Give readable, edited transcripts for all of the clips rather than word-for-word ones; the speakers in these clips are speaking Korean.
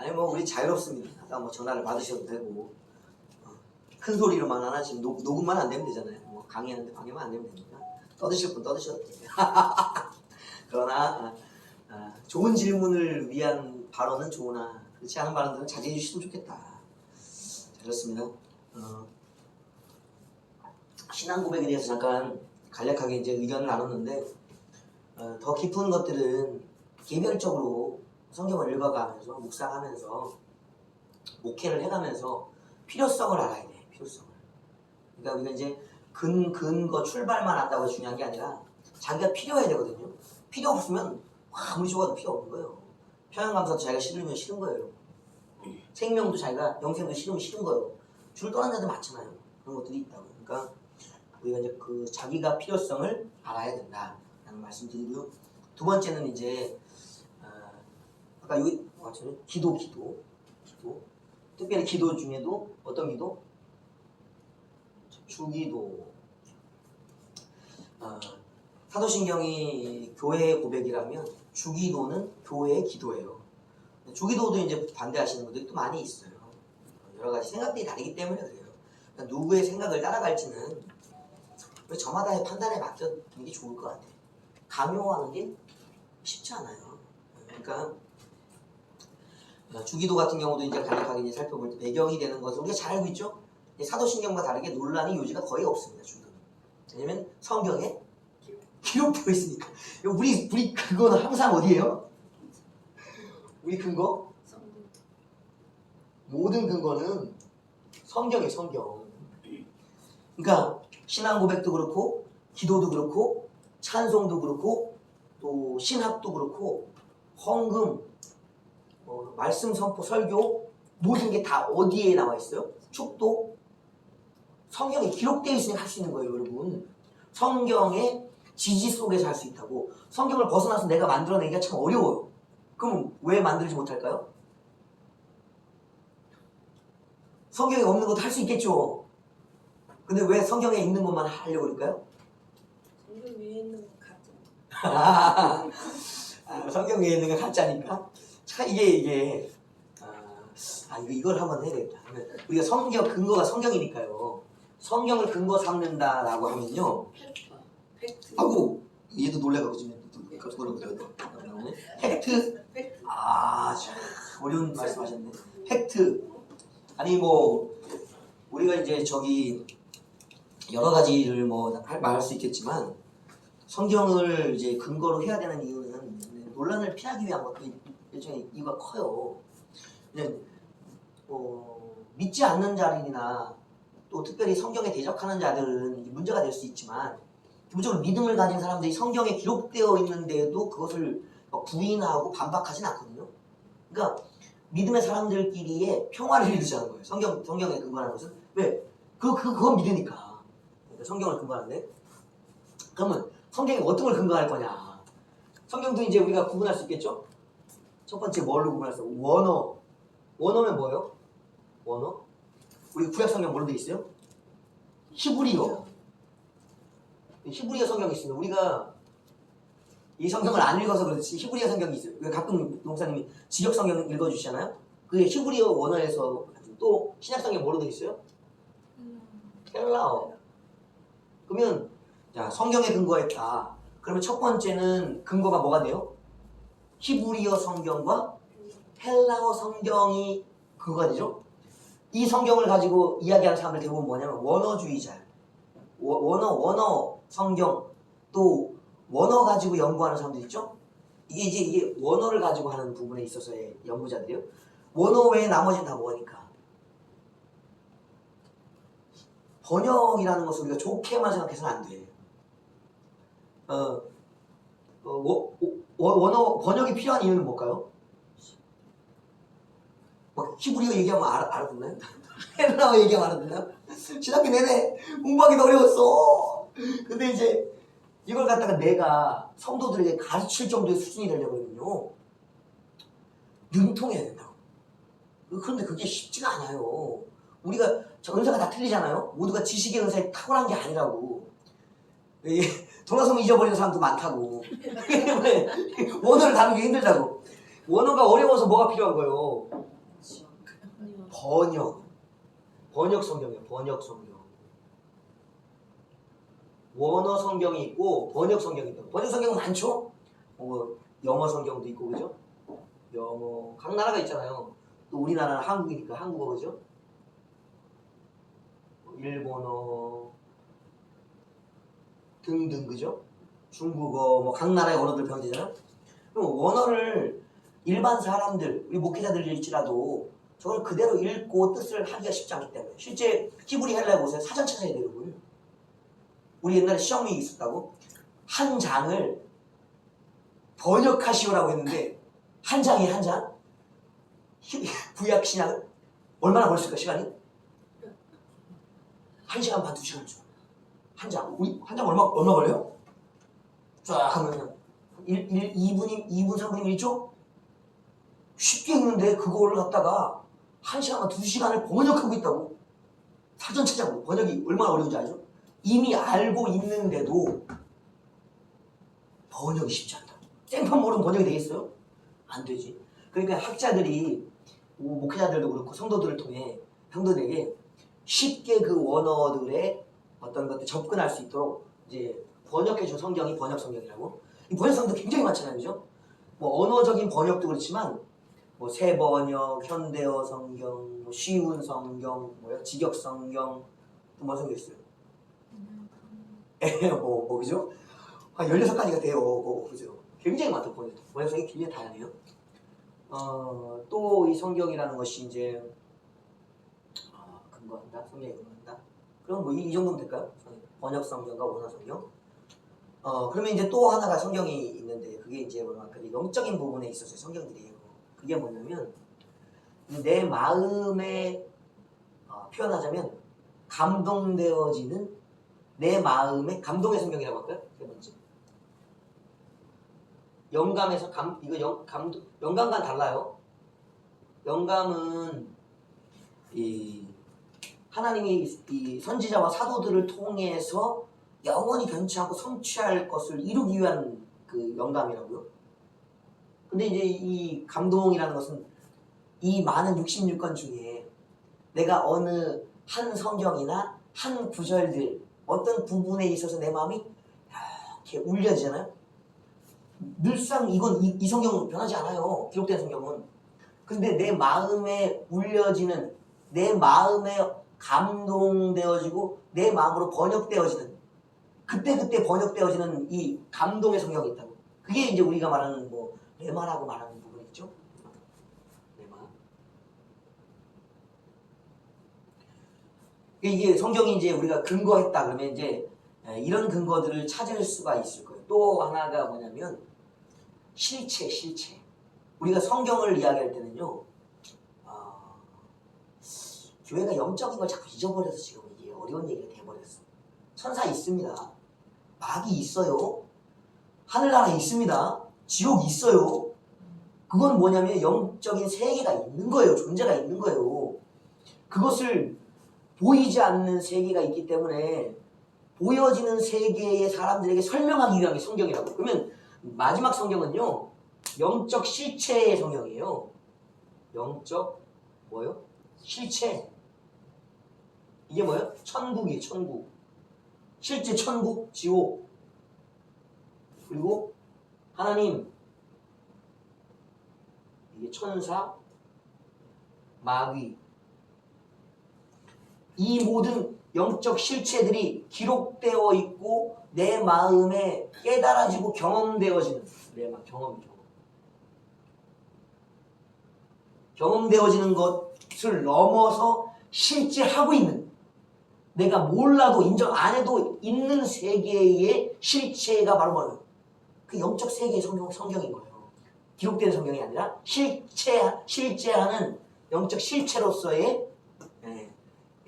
아니 뭐 우리 자유롭습니다. 아까 뭐 전화를 받으셔도 되고 큰 소리로만 안 하시면 녹음만 안 되면 되잖아요. 뭐 강의하는데 방해만 안 되면 되니까 떠드실 분 떠드셔도 돼요. 그러나 좋은 질문을 위한 발언은 좋으나 그렇지 않은 발언들은 자제해 주시면 좋겠다. 자, 좋습니다. 신앙 고백에 대해서 잠깐 간략하게 이제 의견을 나눴는데 더 깊은 것들은 개별적으로 성경을 읽어가면서 묵상하면서 목회를 해가면서 필요성을 알아야 돼. 필요성을. 그러니까 우리가 이제 근거 출발만 한다고 중요한 게 아니라 자기가 필요해야 되거든요. 필요 없으면 아무리 좋아도 필요 없는 거예요. 평양감사도 자기가 싫으면 싫은 거예요. 생명도 자기가 영생도 싫으면 싫은 거예요. 줄을 떠난 자들 많잖아요. 그런 것들이 있다고. 그러니까 우리가 이제 그 자기가 필요성을 알아야 된다라는 말씀드리고요. 두 번째는 이제 아까 여기 맞죠? 기도. 특별히 기도 중에도 어떤 기도? 주기도. 사도신경이 교회의 고백이라면 주기도는 교회의 기도예요. 주기도도 이제 반대하시는 분들이 또 많이 있어요. 여러 가지 생각들이 다르기 때문에 그래요. 그러니까 누구의 생각을 따라갈지는 저마다의 판단에 맡기는 게 좋을 것 같아요. 강요하는 게 쉽지 않아요. 그러니까 주기도 같은 경우도 이제 간략하게 이제 살펴볼 때 배경이 되는 것을 우리가 잘 알고 있죠. 사도신경과 다르게 논란의 요지가 거의 없습니다. 주기도는. 왜냐면 성경에 기록되어 있으니까. 우리 근거는 항상 어디예요? 우리 근거? 모든 근거는 성경이에요. 성경. 그러니까 신앙 고백도 그렇고 기도도 그렇고 찬송도 그렇고 또 신학도 그렇고 헌금, 말씀 선포, 설교 모든 게 다 어디에 나와 있어요? 축도? 성경에 기록되어 있으니까 할 수 있는 거예요, 여러분. 성경의 지지 속에서 할 수 있다고. 성경을 벗어나서 내가 만들어내기가 참 어려워요. 그럼 왜 만들지 못할까요? 성경에 없는 것도 할 수 있겠죠. 근데 왜 성경에 있는 것만 하려고 그럴까요? 성경 위에 있는 건 가짜. 성경 위에 있는 건 가짜니까. 참 이게 이걸 한번 해야 되겠다. 우리가 성경 근거가 성경이니까요. 성경을 근거 삼는다라고 하면요. 팩트. 아이고 얘도 놀래가지고 지금 그러거든요. 팩트. 참 어려운 말씀하셨네. 팩트. 아니 뭐 우리가 이제 저기 여러 가지를 뭐 말할 수 있겠지만 성경을 이제 근거로 해야 되는 이유는 논란을 피하기 위한 것도 일종의 이유가 커요. 믿지 않는 자들이나 또 특별히 성경에 대적하는 자들은 문제가 될 수 있지만 기본적으로 믿음을 가진 사람들이 성경에 기록되어 있는데도 그것을 부인하고 반박하진 않거든요. 그러니까 믿음의 사람들끼리의 평화를 이루자는 거예요. 성경에 근거하는 것은 왜? 그건 믿으니까. 그러니까 성경을 근거하는데 그러면 성경에 어떤 걸 근거할 거냐? 성경도 이제 우리가 구분할 수 있겠죠? 첫 번째 뭘로 구분할 수 있어요? 원어. 원어는 뭐예요? 원어? 우리 구약 성경 뭘로 돼 있어요? 히브리어. 히브리어 성경이 있습니다. 우리가 이 성경을 안 읽어서 그렇지 히브리어 성경이 있어요. 가끔 목사님이 지역 성경 읽어주시잖아요. 그게 히브리어 원어에서 또 신약 성경 뭐로 돼 있어요? 헬라어. 그러면 자 성경에 근거했다. 그러면 첫 번째는 근거가 뭐가 돼요? 히브리어 성경과 헬라어 성경이 근거가 되죠. 이 성경을 가지고 이야기하는 사람들 대부분 뭐냐면 원어주의자. 원어 성경 또 원어 가지고 연구하는 사람들 있죠? 이게 원어를 가지고 하는 부분에 있어서의 연구자들이요. 원어 외에 나머지는 다 뭐니까? 번역이라는 것을 우리가 좋게만 생각해서는 안 돼. 원어 번역이 필요한 이유는 뭘까요? 막 히브리어 얘기하면 알아듣나요? 헬라어 얘기하면 알아듣나요? 신학기 내내 공부하기도 어려웠어. 근데 이제 이걸 갖다가 내가 성도들에게 가르칠 정도의 수준이 되려면요 능통해야 된다고. 그런데 그게 쉽지가 않아요. 우리가 은사가 다 틀리잖아요. 모두가 지식의 은사에 탁월한 게 아니라고. 돌아서면 잊어버리는 사람도 많다고. 원어를 다루기 힘들다고. 원어가 어려워서 뭐가 필요한 거예요? 아니요. 번역 성경이에요. 번역 성경. 원어 성경이 있고 번역 성경이 있고. 번역 성경 많죠? 뭐 영어 성경도 있고 그죠? 영어 각 나라가 있잖아요. 또 우리나라는 한국이니까 한국어 그죠? 일본어 등등 그죠? 중국어 뭐 각 나라의 언어들 배워지잖아요. 그럼 원어를 일반 사람들 우리 목회자들일지라도 저걸 그대로 읽고 뜻을 하기가 쉽지 않기 때문에 실제 히브리 헬라에 보세요. 사전 찾아야 되거든요. 우리 옛날에 시험이 있었다고 한 장을 번역하시오라고 했는데 한 장이 한 장? 구약 신약은 얼마나 걸렸을까 시간이? 1시간 반, 2시간 줘. 한 장. 우리 한 장 얼마 걸려요? 쫙 하면 2분, 3분이면 1초? 쉽게 읽는데 그거를 갖다가 1시간 반, 2시간을 번역하고 있다고. 사전 찾아보고 번역이 얼마나 어려운지 알죠? 이미 알고 있는데도 번역이 쉽지 않다. 생판 모르면 번역이 되겠어요? 안 되지. 그러니까 학자들이 목회자들도 그렇고 성도들을 통해 성도들에게 쉽게 그 원어들의 어떤 것들 접근할 수 있도록 이제 번역해준 성경이 번역 성경이라고. 이 번역 성경도 굉장히 많잖아요, 그죠? 뭐 언어적인 번역도 그렇지만 뭐 새번역, 현대어 성경, 뭐 쉬운 성경, 뭐요? 직역 성경 또 뭐 성경 있어요? 뭐 그죠? 한 16가지가 돼요. 그죠? 굉장히 많다, 번역성이 굉장히 다양해요. 또 이 성경이라는 것이 이제 근거한다, 성경에 근거한다. 그럼 뭐 이 정도면 될까요? 번역 성경과 원어 성경. 그러면 이제 또 하나가 성경이 있는데 그게 이제 뭐냐 영적인 부분에 있어서 성경들이에요. 그게 뭐냐면 내 마음에 표현하자면 감동되어지는 내 마음의 감동의 성경이라고 할까요? 그게 뭔지. 영감에서 영감과는 달라요. 영감은 하나님이 이 선지자와 사도들을 통해서 영원히 변치 않고 성취할 것을 이루기 위한 그 영감이라고요. 근데 이제 이 감동이라는 것은 이 많은 66권 중에 내가 어느 한 성경이나 한 구절들 어떤 부분에 있어서 내 마음이 이렇게 울려지잖아요. 늘상 이 성경은 변하지 않아요. 기록된 성경은. 근데 내 마음에 울려지는 내 마음에 감동되어지고 내 마음으로 번역되어지는 그때 번역되어지는 이 감동의 성경이 있다고. 그게 이제 우리가 말하는 뭐 레마라고 말하는 부분이 있죠. 레마. 이게 성경이 이제 우리가 근거했다 그러면 이제 이런 근거들을 찾을 수가 있을 거예요. 또 하나가 뭐냐면 실체. 우리가 성경을 이야기할 때는요. 교회가 영적인 걸 자꾸 잊어버려서 지금 이게 어려운 얘기가 돼버렸어. 천사 있습니다. 마귀 있어요. 하늘나라 있습니다. 지옥 있어요. 그건 뭐냐면 영적인 세계가 있는 거예요. 존재가 있는 거예요. 그것을 보이지 않는 세계가 있기 때문에 보여지는 세계의 사람들에게 설명하기 위한 게 성경이라고. 그러면 마지막 성경은요. 영적 실체의 성경이에요. 영적 뭐요? 실체. 이게 뭐예요? 천국이에요. 천국. 실제 천국, 지옥. 그리고 하나님. 이게 천사, 마귀. 이 모든 영적 실체들이 기록되어 있고 내 마음에 깨달아지고 경험되어지는 내 마음 경험되어지는 것을 넘어서 실제 하고 있는 내가 몰라도 인정 안 해도 있는 세계의 실체가 바로 뭐예요? 그 영적 세계의 성경인 거예요. 기록된 성경이 아니라 실제하는 영적 실체로서의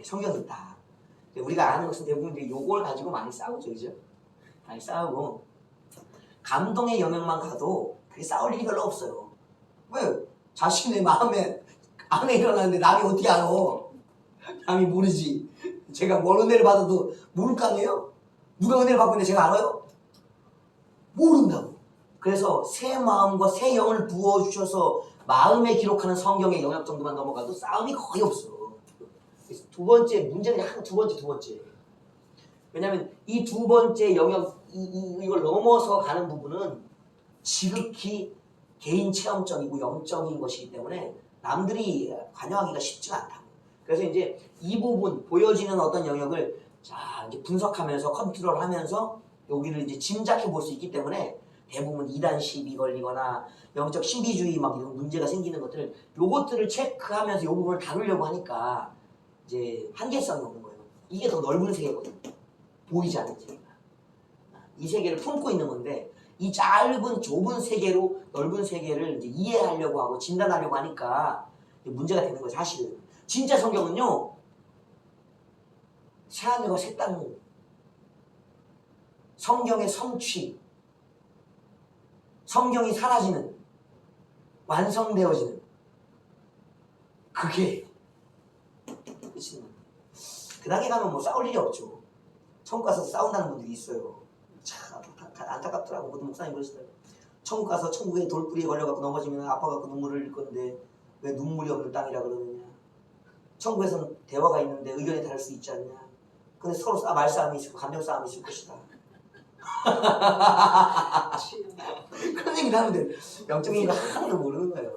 성경이 있다. 우리가 아는 것은 대부분 이제 요걸 가지고 많이 싸우죠, 그죠? 많이 싸우고 감동의 영역만 가도 그게 싸울 일이 별로 없어요. 왜? 자신의 마음에 안에 일어나는데 남이 어떻게 알아? 남이 모르지. 제가 뭘 은혜를 받아도 모를 거 아니에요? 누가 은혜를 받고 있는데 제가 알아요? 모른다고. 그래서 새 마음과 새 영을 부어주셔서 마음에 기록하는 성경의 영역 정도만 넘어가도 싸움이 거의 없어. 그래서 두 번째 문제는 두 번째. 왜냐하면 이 두 번째 영역 이걸 넘어서 가는 부분은 지극히 개인 체험적이고 영적인 것이기 때문에 남들이 관여하기가 쉽지가 않다. 그래서 이제 이 부분 보여지는 어떤 영역을 자 이제 분석하면서 컨트롤하면서 여기를 이제 짐작해 볼 수 있기 때문에 대부분 이단 시비 걸리거나 영적 신비주의 막 이런 문제가 생기는 것들을 요것들을 체크하면서 요 부분을 다루려고 하니까 이제 한계성이 오는 거예요. 이게 더 넓은 세계거든요. 보이지 않는 세계가. 이 세계를 품고 있는 건데 이 짧은 좁은 세계로 넓은 세계를 이제 이해하려고 하고 진단하려고 하니까 문제가 되는 거예요. 사실은 진짜 성경은요 새하늘과 새 땅, 성경의 성취, 성경이 사라지는 완성되어지는 그게 끝입니다. 그 단계 가면 뭐 싸울 일이 없죠. 천국 가서 싸운다는 분들이 있어요. 참 안타깝더라고. 모든 목사님 그러시더라고요. 천국 가서 천국에 돌뿌리에 걸려갖고 넘어지면 아파갖고 눈물을 흘릴 건데 왜 눈물이 없는 땅이라 그러느냐. 천국에서는 대화가 있는데 의견이 다를 수 있지 않냐. 근데 서로 말싸움이 있고 감정 싸움이 있을 것이다. 그런 얘기를 하는데 영적인 거 하나도 모르는 거예요.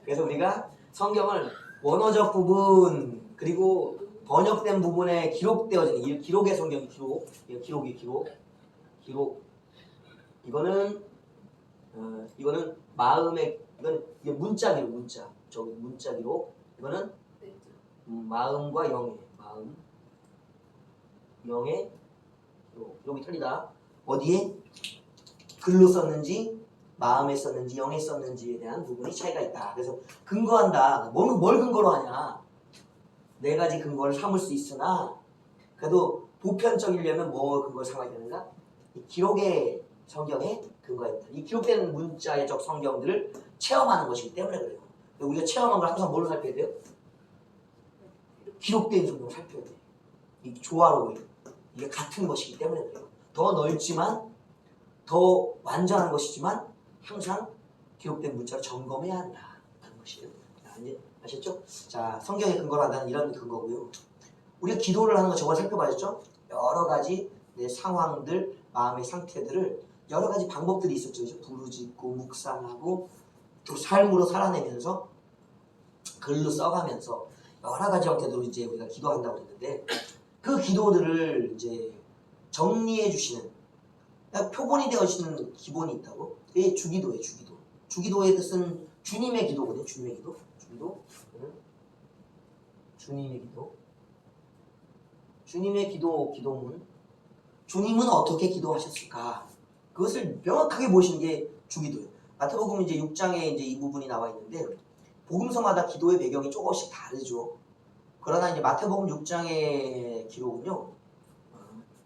그래서 우리가 성경을 원어적 부분 그리고 번역된 부분에 기록되어지는 이 기록의 성경 기록 이거는 마음의 이게 문자 저기 문자 기록 이거는 마음과 영의 기록이 틀리다. 어디에 글로 썼는지 마음에 썼는지 영에 썼는지에 대한 부분이 차이가 있다. 그래서 근거한다. 뭘 근거로 하냐? 네 가지 근거를 삼을 수 있으나 그래도 보편적이려면 뭐 근거를 삼아야 되는가? 이 기록의 성경에 근거가 있다. 이 기록된 문자적 성경들을 체험하는 것이기 때문에 그래요. 우리가 체험한 걸 항상 뭘로 살펴야 돼요? 기록된 성경을 살펴야 돼요. 이게 조화로워요. 이게 같은 것이기 때문에 그래요. 더 넓지만 더 완전한 것이지만 항상 기록된 문자를 점검해야 한다. 하는 것이에요. 자, 이제 아셨죠? 자, 성경에 근거로 한다는 이런 근거고요. 우리가 기도를 하는 거 저번에 살펴봤죠? 여러 가지 내 상황들, 마음의 상태들을 여러 가지 방법들이 있었죠. 부르짖고 묵상하고 또 삶으로 살아내면서 글로 써가면서 여러 가지 형태로 이제 우리가 기도한다고 했는데 그 기도들을 이제 정리해 주시는 표본이 되어지는 기본이 있다고. 그게 주기도예요. 주기도의 뜻은 주님의 기도거든요. 주님의 기도. 주님의 기도문. 주님은 어떻게 기도하셨을까? 그것을 명확하게 보시는 게 주기도예요. 마태복음 이제 6장에 이제 이 부분이 나와 있는데 복음서마다 기도의 배경이 조금씩 다르죠. 그러나 이제 마태복음 6장의 기록은요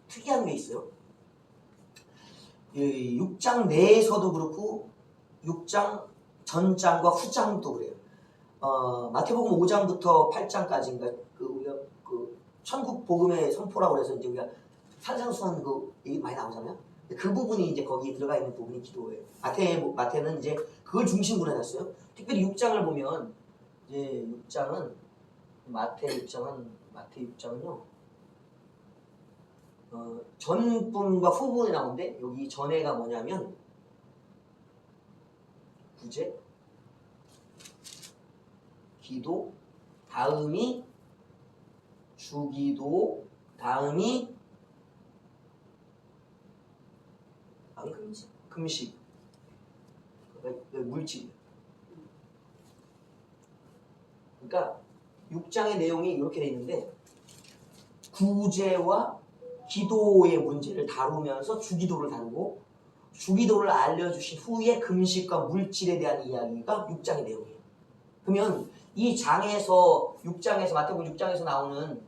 특이한 게 있어요. 6장 내에서도 그렇고 6장 전장과 후장도 그래요. 마태복음 5장부터 8장까지인가 우리가 천국 복음의 선포라고 해서 이제 우리가 산상수훈 얘기 많이 나오잖아요. 그 부분이 이제 거기에 들어가 있는 부분이 기도예요. 마태는 이제 그걸 중심으로 해놨어요. 특별히 6장을 보면 이제 6장은 마태 6장은요. 전분과 후분이 나오는데 여기 전에가 뭐냐면 구제, 기도, 다음이 주기도, 다음이 금식, 물질. 그러니까 6장의 내용이 이렇게 돼 있는데 구제와 기도의 문제를 다루면서 주기도를 다루고 주기도를 알려주신 후에 금식과 물질에 대한 이야기가 6장의 내용이에요. 그러면 이 장에서 6장에서 마태복음 6장에서 나오는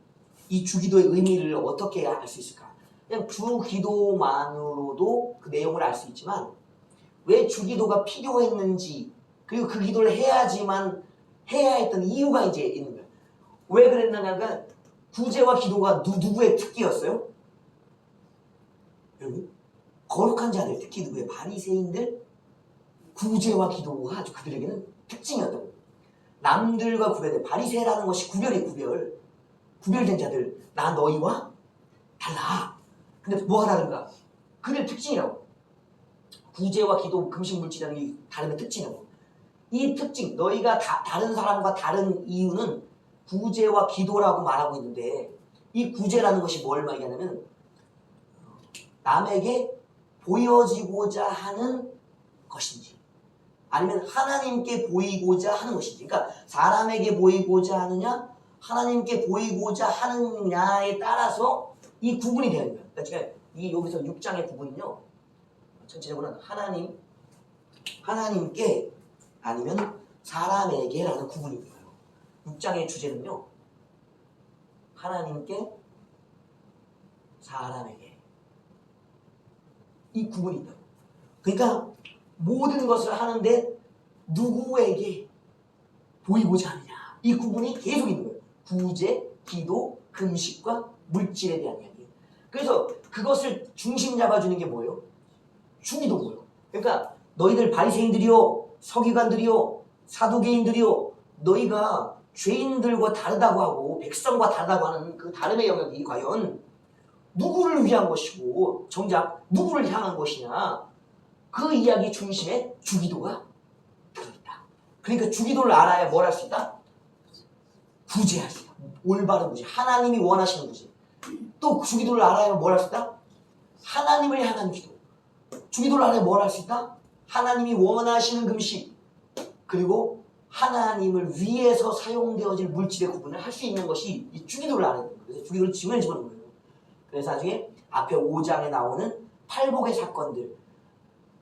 이 주기도의 의미를 어떻게 알 수 있을까? 그냥 주기도만으로도 그 내용을 알 수 있지만 왜 주기도가 필요했는지 그리고 그 기도를 해야지만 해야 했던 이유가 이제 있는 거예요. 왜 그랬느냐가 구제와 기도가 누구의 특기였어요? 여러분? 거룩한 자들, 특히 누구예요? 바리새인들 구제와 기도가 아주 그들에게는 특징이었다고. 남들과 구별돼. 바리새라는 것이 구별된 자들. 나 너희와 달라. 근데 뭐가 다른가? 그들 특징이라고. 구제와 기도, 금식, 물질이라는 게 다름의 특징이라고. 이 특징, 너희가 다른 사람과 다른 이유는 구제와 기도라고 말하고 있는데, 이 구제라는 것이 뭘 말하냐면 남에게 보여지고자 하는 것인지, 아니면 하나님께 보이고자 하는 것인지. 그러니까 사람에게 보이고자 하느냐, 하나님께 보이고자 하느냐에 따라서 이 구분이 되는 거예요. 그러니까 제가 여기서 6장의 구분은요, 전체적으로는 하나님께 아니면 사람에게라는 구분이 있어요. 6장의 주제는요, 하나님께, 사람에게, 이 구분이 있다고. 그러니까 모든 것을 하는데 누구에게 보이고자 하느냐, 이 구분이 계속 있는 거예요. 구제, 기도, 금식과 물질에 대한 이야기예요. 그래서 그것을 중심 잡아주는 게 뭐예요? 주기도고요. 그러니까 너희들 바리새인들이요, 서기관들이요, 사두개인들이요, 너희가 죄인들과 다르다고 하고 백성과 다르다고 하는 그 다름의 영역이 과연 누구를 위한 것이고 정작 누구를 향한 것이냐, 그 이야기 중심에 주기도가 들어있다. 그러니까 주기도를 알아야 뭘 할 수 있다? 구제할 수 있다. 올바른 구제, 하나님이 원하시는 구제. 또 주기도를 알아야 뭘 할 수 있다? 하나님을 향한 기도. 주기도를 알아야 뭘 할 수 있다? 하나님이 원하시는 금식, 그리고 하나님을 위해서 사용되어질 물질의 구분을 할 수 있는 것이 이 주기도를 알아야 돼요. 그래서 주기도를 지문에 집어넣는 거예요. 그래서 나중에 앞에 5장에 나오는 팔복의 사건들,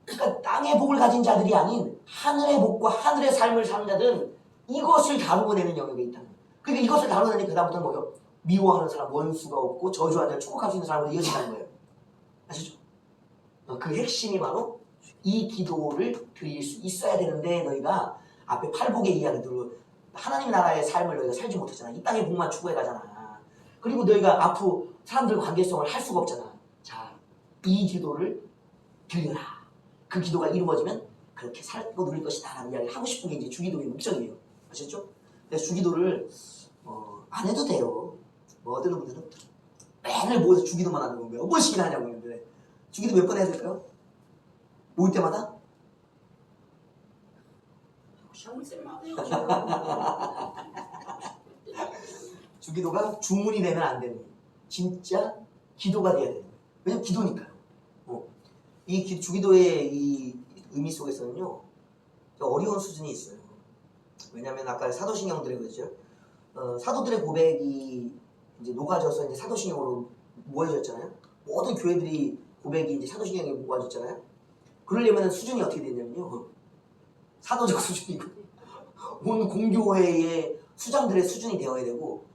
그러니까 땅의 복을 가진 자들이 아닌 하늘의 복과 하늘의 삶을 사는 자들은 이것을 다루어내는 영역에 있다는 거예요. 그러니까 이것을 다루어내니 그다음부터는 뭐예요? 미워하는 사람, 원수가 없고 저주하는 자를 축복할 수 있는 사람으로 이어진다는 거예요. 아시죠? 그 핵심이 바로 이 기도를 드릴 수 있어야 되는데, 너희가 앞에 팔복의 이야기들로 하나님 나라의 삶을 너희가 살지 못하잖아. 이 땅의 복만 추구해 가잖아. 그리고 너희가 앞으로 사람들과 관계성을 할 수가 없잖아. 자, 이 기도를 드려라. 그 기도가 이루어지면 그렇게 살고 누릴 것이다 라는 이야기를 하고 싶은 게 이제 주기도의 목적이에요. 아셨죠? 그래서 주기도를 안 해도 돼요. 어떤 분들은 맨날 모여서 주기도만 하는 건가요? 몇 번씩이나 하냐고 했는데, 주기도 몇 번 해야 될까요? 모일 때마다? 주기도가 주문이 되면 안 되는 거예요. 진짜 기도가 돼야 되는 거예요. 왜냐면 기도니까요. 이 주기도의 이 의미 속에서는요, 어려운 수준이 있어요. 왜냐면 아까 사도신경들이 그랬죠. 사도들의 고백이 이제 녹아져서 이제 사도신경으로 모여졌잖아요. 모든 교회들이 고백이 이제 사도신경에 모아졌잖아요. 그러려면 수준이 어떻게 되냐면요, 사도적 수준이고 온 공교회의 수장들의 수준이 되어야 되고,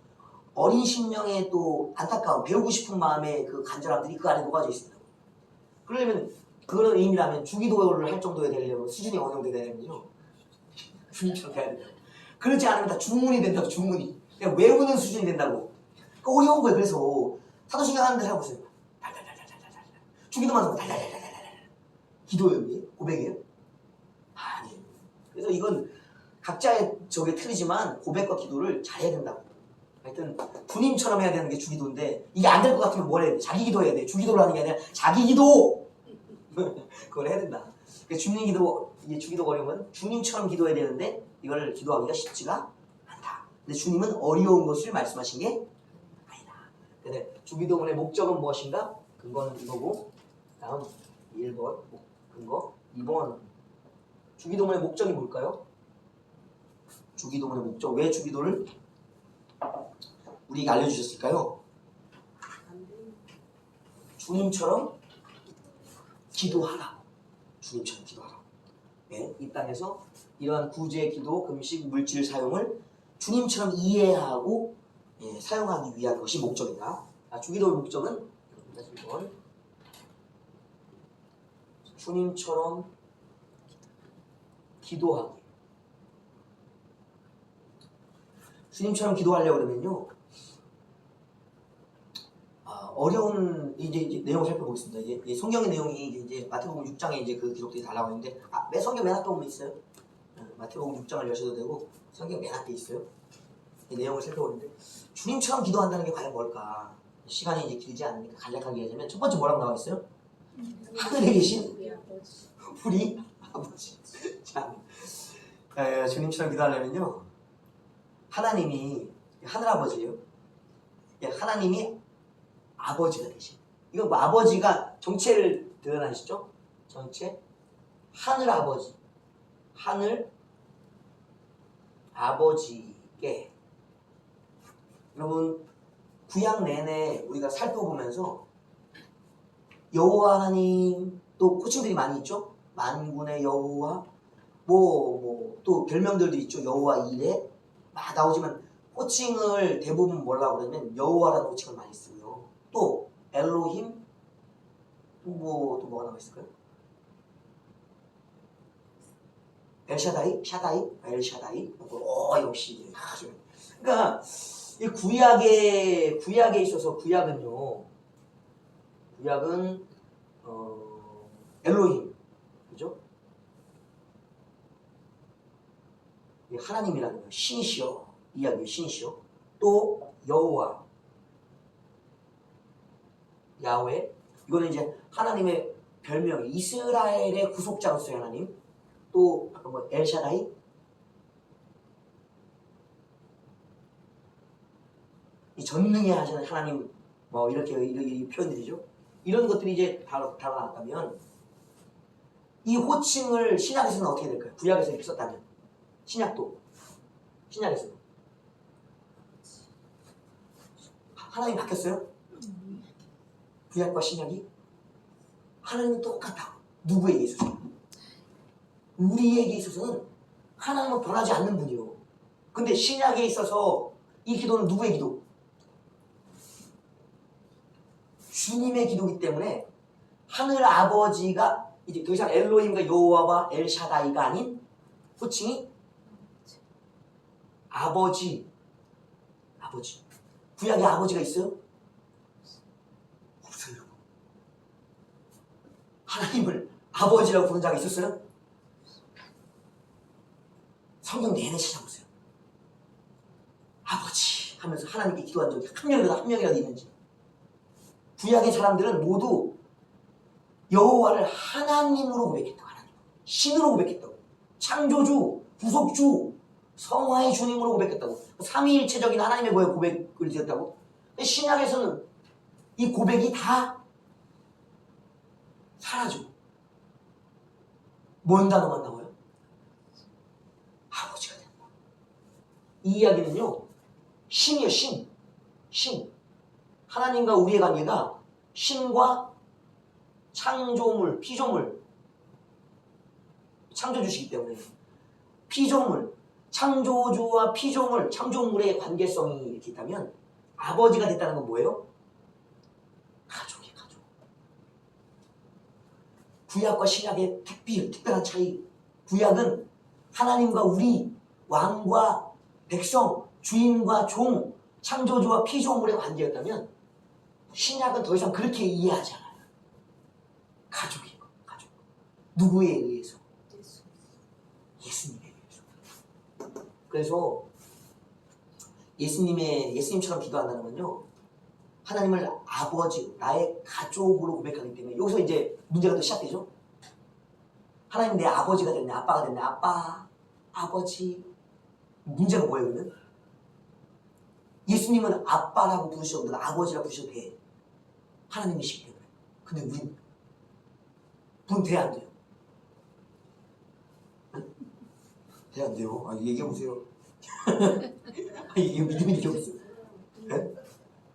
어린 심령의 또 안타까운 배우고 싶은 마음의 그 간절함들이 그 안에 녹아져 있습니다. 그러려면, 그런 의미라면 주기도를 할 정도에 되려면 수준이 어느 정도 되냐면요, 주님처럼 돼야 된다고. 그렇지 않으면 다 주문이 된다고. 주문이 그냥 외우는 수준이 된다고. 그러니까 어려운 거예요. 그래서 사도신경 하는 데를 해보세요. 달달달달달달. 주기도만 하면 달달달달달달. 기도예요? 이게? 고백이에요? 아니에요. 그래서 이건 각자의 저게 틀리지만 고백과 기도를 잘해야 된다고. 하여튼 주님처럼 해야 되는 게 주기도인데, 이게 안 될 것 같으면 뭘 해야 돼? 자기 기도해야 돼. 주기도를 하는 게 아니라 자기 기도! 그걸 해야 된다. 주님 기도, 이게 주기도가 어려우면 주님처럼 기도해야 되는데 이걸 기도하기가 쉽지가 않다. 근데 주님은 어려운 것을 말씀하신 게 아니다. 근데 주기도문의 목적은 무엇인가? 근거는 이거고, 다음 1번 근거, 2번 주기도문의 목적이 뭘까요? 주기도문의 목적, 왜 주기도를 우리에게 알려주셨을까요? 주님처럼 기도하라. 주님처럼 기도하라. 네, 이 땅에서 이러한 구제, 기도, 금식, 물질 사용을 주님처럼 이해하고 사용하기 위한 것이 목적이다. 주기도의 목적은 다시 한번, 주님처럼 기도하기. 주님처럼 기도하려고 그러면요, 어려운 이제 내용을 살펴보겠습니다. 이제 성경의 내용이 이제 마태복음 6장에 이제 그 기록들이 다 나와 있는데 매 성경 맨 앞에 보면 있어요. 마태복음 6장을 여셔도 되고 성경 맨 앞에 있어요. 이 내용을 살펴보는데 주님처럼 기도한다는 게 과연 뭘까? 시간이 이제 길지 않으니까 간략하게 얘기하자면 첫 번째 뭐라고 나와 있어요? 하늘에 계신 우리 아버지. 우리 아버지. 자, 주님처럼 기도하려면요 하나님이 하늘아버지예요. 하나님이 아버지가 되신. 이건 뭐 아버지가 정체를 드러나시죠? 정체 하늘아버지. 하늘 아버지께 여러분 구약 내내 우리가 살펴보면서 여호와 하나님 또 호칭들이 많이 있죠. 만군의 여호와 또 별명들도 있죠. 여호와 이레 막 나오지만 호칭을 대부분 뭐라고 그러면 여호와라는 호칭을 많이 쓰고요. 또 엘로힘 또 뭐가 나와 있을까요? 엘샤다이, 엘샤다이. 역시 아주. 그러니까 이 구약에 있어서 구약은 엘로힘, 그죠? 하나님이라는 거예요. 신이시여, 이야기의 신이시여. 또 여호와, 야훼. 이거는 이제 하나님의 별명이 이스라엘의 구속자로서의 하나님. 또 아까 엘샤다이. 이 전능해 하시는 하나님 이렇게 표현들이죠. 이런 것들이 이제 바로 나왔다면 이 호칭을 신약에서는 어떻게 될까요? 구약에서 이렇게 썼다면 신약에서 하나님 바뀌었어요? 구약과 신약이 하나님은 똑같아. 누구에게 있어서? 우리에게 있어서는 하나님은 변하지 않는 분이요. 근데 신약에 있어서 이 기도는 누구의 기도? 주님의 기도이기 때문에 하늘 아버지가 이제 더 이상 엘로힘과 여호와와 엘샤다이가 아닌 호칭이 아버지. 구약에 아버지가 있어요? 없어요. 하나님을 아버지라고 부른 자가 있었어요? 성경 내내 찾아보세요. 아버지 하면서 하나님께 기도한 적이 한 명이라도 있는지. 구약의 사람들은 모두 여호와를 하나님으로 고백했다고. 하나님. 신으로 고백했다고. 창조주, 구속주, 성화의 주님으로 고백했다고. 삼위일체적인 하나님의 고백을 드렸다고. 신약에서는 이 고백이 다 사라져. 뭔 단어만 나와요? 아버지가 된다. 이 이야기는요, 신이에요, 신. 하나님과 우리의 관계가 신과 창조물, 피조물, 창조주시기 때문에 피조물, 창조주와 피조물, 창조물의 관계성이 이렇게 있다면 아버지가 됐다는 건 뭐예요? 가족이에요, 가족. 구약과 신약의 특별한 차이. 구약은 하나님과 우리, 왕과 백성, 주인과 종, 창조주와 피조물의 관계였다면 신약은 더 이상 그렇게 이해하지 않아요. 가족이에요, 가족. 누구에 의해서? 예수님에 의해서. 그래서 예수님처럼 기도한다는 건요, 하나님을 아버지, 나의 가족으로 고백하기 때문에 여기서 이제 문제가 또 시작되죠. 하나님 내 아버지가 됐네, 아빠가 됐네, 아빠, 아버지. 문제가 뭐예요, 그러면? 예수님은 아빠라고 부르셔도 되고 아버지라고 부르셔도 돼. 하나님이시기 때문에. 근데 우린 돼, 안 돼요? 돼, 안 돼요? 얘기해보세요. 이게 믿음이 이렇게 없어요. 네?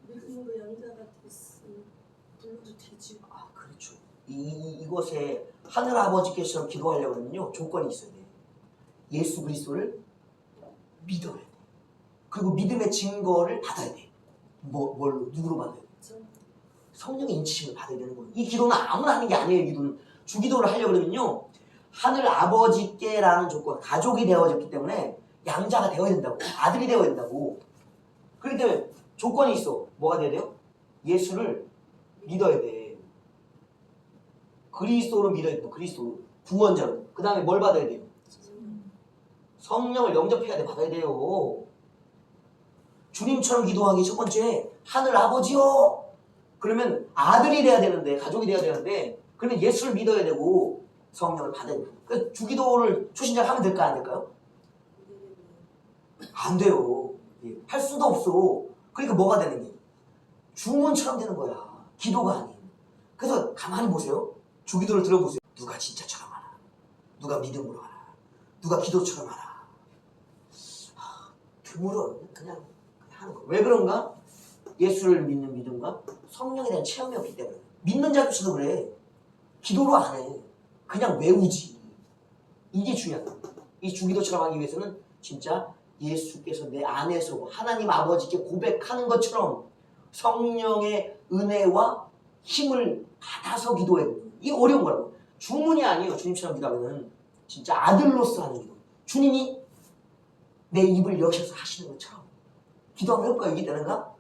믿음으로 양자가 됐으면 불러도 되지. 그렇죠. 이것에 하늘아버지께서 기도하려고 하면요, 조건이 있어야 돼요. 예수 그리스도를 믿어야 돼. 그리고 믿음의 증거를 받아야 돼. 뭘로? 누구로 받아야 돼? 성령의 인치심을 받아야 되는 거예요. 이 기도는 아무나 하는 게 아니에요. 이 기도는 주기도를 하려고 그러면요, 하늘 아버지께라는 조건, 가족이 되어졌기 때문에 양자가 되어야 된다고, 아들이 되어야 된다고. 그렇기 때문에 조건이 있어. 뭐가 돼야 돼요? 예수를 믿어야 돼. 그리스도를 믿어야 돼. 그리스도 구원자로. 그 다음에 뭘 받아야 돼요? 성령을 영접해야 돼. 받아야 돼요. 주님처럼 기도하기 첫 번째, 하늘 아버지요. 그러면 아들이 돼야 되는데, 가족이 돼야 되는데, 그러면 예수를 믿어야 되고 성령을 받아야 돼요. 그러니까 주기도를 초신자가 하면 될까 안 될까요? 안 돼요. 예, 할 수도 없어. 그러니까 뭐가 되는 게? 주문처럼 되는 거야. 기도가 아닌. 그래서 가만히 보세요. 주기도를 들어보세요. 누가 진짜처럼 하나? 누가 믿음으로 하나? 누가 기도처럼 하나? 드물어. 그냥 하는 거. 왜 그런가? 예수를 믿는 믿음과 성령에 대한 체험이 없기 때문에. 믿는 자조차도 그래. 기도로 안 해. 그냥 외우지. 이게 중요한 거야. 이 주기도처럼 하기 위해서는 진짜 예수께서 내 안에서 하나님 아버지께 고백하는 것처럼 성령의 은혜와 힘을 받아서 기도해야 돼요. 이게 어려운 거라고. 주문이 아니에요. 주님처럼 기도하면 진짜 아들로서 하는 기도. 주님이 내 입을 여셔서 하시는 것처럼 기도하면 효과가 이게 되는가?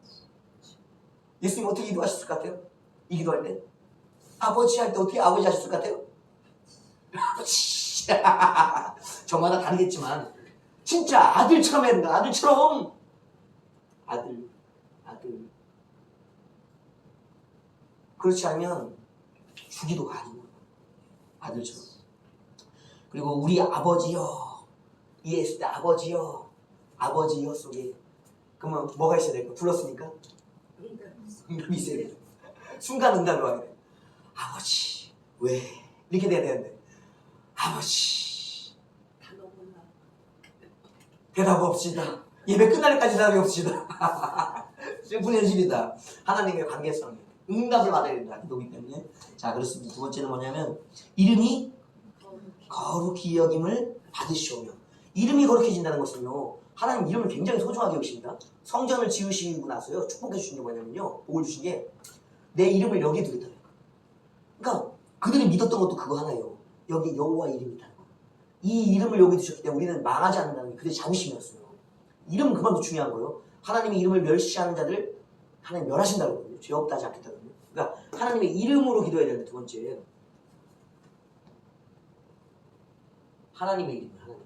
예수님 어떻게 기도하셨을 것 같아요? 이 기도할 때? 아버지 할 때 어떻게 아버지 하셨을 것 같아요? 아버지 저마다 다르겠지만 진짜 아들처럼 해야 된다. 아들처럼. 아들. 그렇지 않으면 주기도가 아니고 아들처럼. 그리고 우리 아버지여. 이해했을 때 아버지여. 아버지여 속에 그러면 뭐가 있어야 될까? 불렀으니까 응답이 있어야 돼. 순간 응답이 와야 돼. 아버지 왜? 이렇게 돼야 되는데 아버지 대답 없시다. 예배 끝날 때까지 대답이 없시다. 슬픈 현실이다. 하나님의 관계성이 응답을 받아야 된다. 기도기 때문에. 자, 그렇습니다. 두 번째는 뭐냐면 이름이 거룩히 여김을 받으시오며. 이름이 거룩해진다는 것은요, 하나님 이름을 굉장히 소중하게 여기십니다. 성전을 지으시고 나서요, 축복해 주신 게 뭐냐면요, 복을 주신 게 내 이름을 여기에 두겠다는 거예요. 그러니까 그들이 믿었던 것도 그거 하나예요. 여기 여호와 이름이 있다는 거예요. 이 이름을 여기 두셨기 때문에 우리는 망하지 않는다는 게 그들의 자부심이었어요. 이름은 그만큼 중요한 거예요. 하나님의 이름을 멸시하는 자들 하나님 멸하신다고 그러거든요. 죄 없다 하지 않겠다거든요. 그러니까 하나님의 이름으로 기도해야 되는데, 두 번째 하나님의 이름이에요. 하나님의 이름.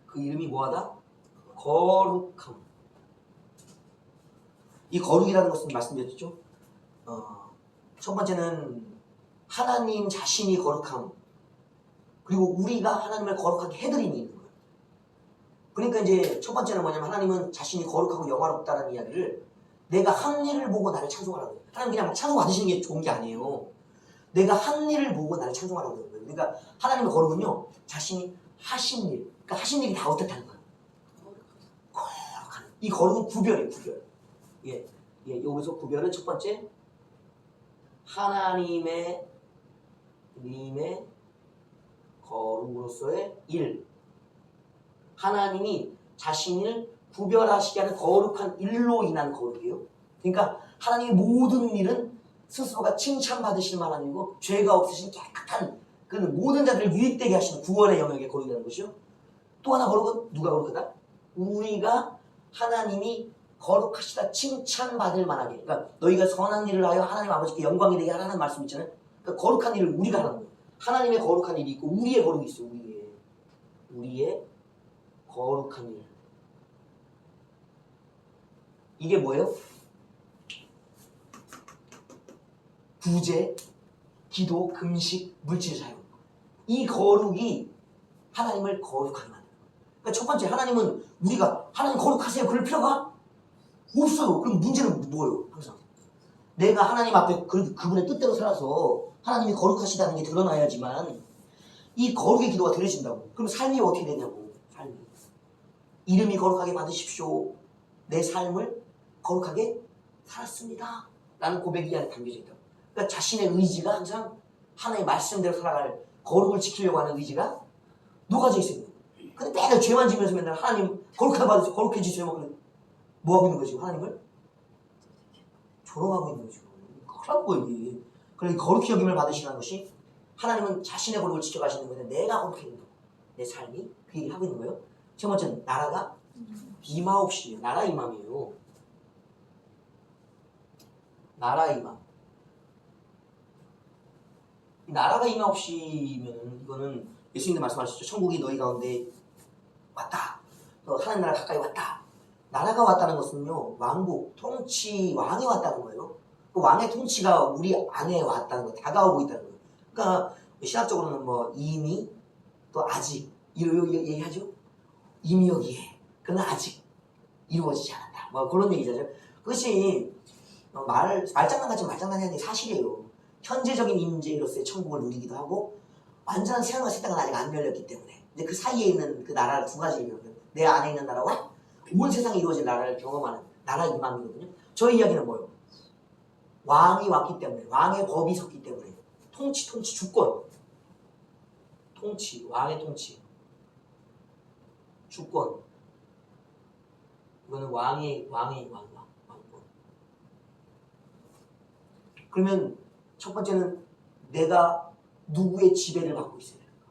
그 이름이 뭐하다? 거룩함. 이 거룩이라는 것은 말씀드렸죠. 첫 번째는 하나님 자신이 거룩함, 그리고 우리가 하나님을 거룩하게 해드림이 있는 거예요. 그러니까 이제 첫 번째는 뭐냐면 하나님은 자신이 거룩하고 영화롭다는 이야기를 내가 한 일을 보고 나를 찬송하라고 해요. 하나님 그냥 찬송 받으시는 게 좋은 게 아니에요. 내가 한 일을 보고 나를 찬송하라고 해요. 그러니까 하나님의 거룩은요, 자신이 하신 일, 그러니까 하신 일이 다 어떻다는 거예요. 거룩한. 이 거룩은 구별이에요. 구별. 예, 여기서 구별은 첫 번째 하나님의 거룩으로서의 일. 하나님이 자신을 구별하시게 하는 거룩한 일로 인한 거룩이에요. 그러니까 하나님의 모든 일은 스스로가 칭찬받으실 하나님이고 죄가 없으신 깨끗한 그 모든 자들을 유익되게 하시는 구원의 영역의 거룩이라는 것이죠. 또 하나 거룩은 누가 거룩하다? 우리가 하나님이 거룩하시다 칭찬받을 만하게. 그러니까 너희가 선한 일을 하여 하나님 아버지께 영광이 되게 하라는 말씀 있잖아요. 그러니까 거룩한 일을 우리가 하는 거예요. 하나님의 거룩한 일이 있고 우리의 거룩이 있어요. 우리의 거룩한 일. 이게 뭐예요? 구제, 기도, 금식, 물질 사용. 이 거룩이 하나님을 거룩하게 만드는 거예요. 그러니까 첫 번째, 하나님은 우리가 하나님 거룩하세요 그럴 필요가 없어요. 그럼 문제는 뭐예요? 항상 내가 하나님 앞에 그분의 뜻대로 살아서 하나님이 거룩하시다는 게 드러나야지만 이 거룩의 기도가 드려진다고. 그럼 삶이 어떻게 되냐고. 삶이 이름이 거룩하게 받으십시오. 내 삶을 거룩하게 살았습니다 라는 고백이 안에 담겨져 있다고. 그러니까 자신의 의지가 항상 하나님의 말씀대로 살아갈 거룩을 지키려고 하는 의지가 녹아져 있어요. 근데 매일 죄만 지면서 맨날 하나님 거룩하게 받으세요, 거룩해지세요. 뭐 하고 있는 거지? 하나님을 조롱하고 있는 거죠. 그런 거예요. 그러니까 거룩히 여김을 받으시는 것이 하나님은 자신의 거룩을 지켜가시는 건데 내가 거룩해 있는 거. 내 삶이 그 얘기를 하고 있는 거예요. 첫 번째는 나라가 임하옵시며. 나라 임함이에요. 나라 임함. 이 나라가 임함 없이면은 이거는 예수님도 말씀하셨죠. 천국이 너희 가운데 왔다. 또 하나님 나라 가까이 왔다. 나라가 왔다는 것은요, 왕국, 통치, 왕이 왔다는 거예요. 그 왕의 통치가 우리 안에 왔다는 거, 다가오고 있다는 거예요. 그러니까 신학적으로는 뭐 이미 또 아직 이런 얘기하죠. 이미 여기에 그러나 아직 이루어지지 않았다. 뭐 그런 얘기잖아요. 그것이 말장난 같지만 말장난이 아니라 사실이에요. 현재적인 임재로서의 천국을 누리기도 하고 완전한 새하늘과 새 땅은 아직 안 열렸기 때문에 이제 그 사이에 있는 그 나라를 두 가지를 얘기하거든요. 내 안에 있는 나라와 온 세상에 이루어진 나라를 경험하는 나라 임함이거든요. 저희 이야기는 뭐예요? 왕이 왔기 때문에, 왕의 법이 섰기 때문에 통치, 주권, 통치, 왕의 통치, 주권. 이거는 왕권. 그러면 첫 번째는 내가 누구의 지배를 받고 있어야 될까?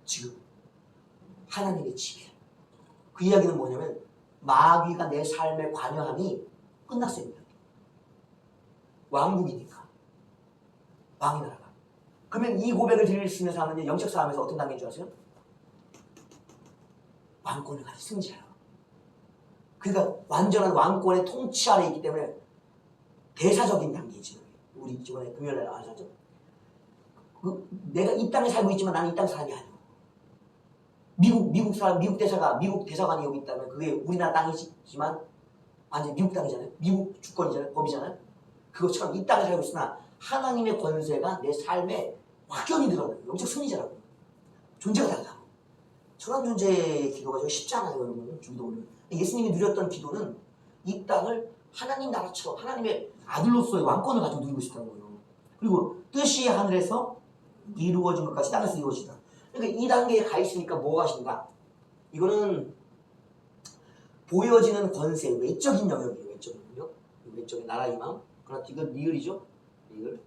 지금 하나님의 지배. 그 이야기는 뭐냐면 마귀가 내 삶에 관여함이 끝났습니다. 왕국이니까. 왕의 나라가. 그러면 이 고백을 드릴 수 있는 사람은 영적 싸움에서 어떤 단계인 줄 아세요? 왕권을 가진 승자예요. 그러니까 완전한 왕권의 통치 아래 있기 때문에 대사적인 단계이지. 우리 이번에 금요일날 알았죠? 내가 이 땅에 살고 있지만 나는 이 땅 사람이 아니야. 미국 사람, 미국 대사관이 여기 있다면 그게 우리나라 땅이지만 완전 미국 땅이잖아요. 미국 주권이잖아요. 법이잖아요. 그것처럼 이 땅에 살고 있으나 하나님의 권세가 내 삶에 확연히 드러나요. 영적 승리자라고. 존재가 달라. 저런 존재의 기도가 좀 쉽지 않아요, 여러분. 기도는. 예수님이 누렸던 기도는 이 땅을 하나님 나라처럼 하나님의 아들로서의 왕권을 가지고 누리고 싶다는 거예요. 그리고 뜻이 하늘에서 이루어진 것까지 땅에서 이루어지다. 그러니까 이 단계에 가 있으니까 뭐가 하신가? 이거는 보여지는 권세, 외적인 영역이에요. 외적인 영역. 외적인 나라 임함. 그러나 이건 리을이죠. 리을.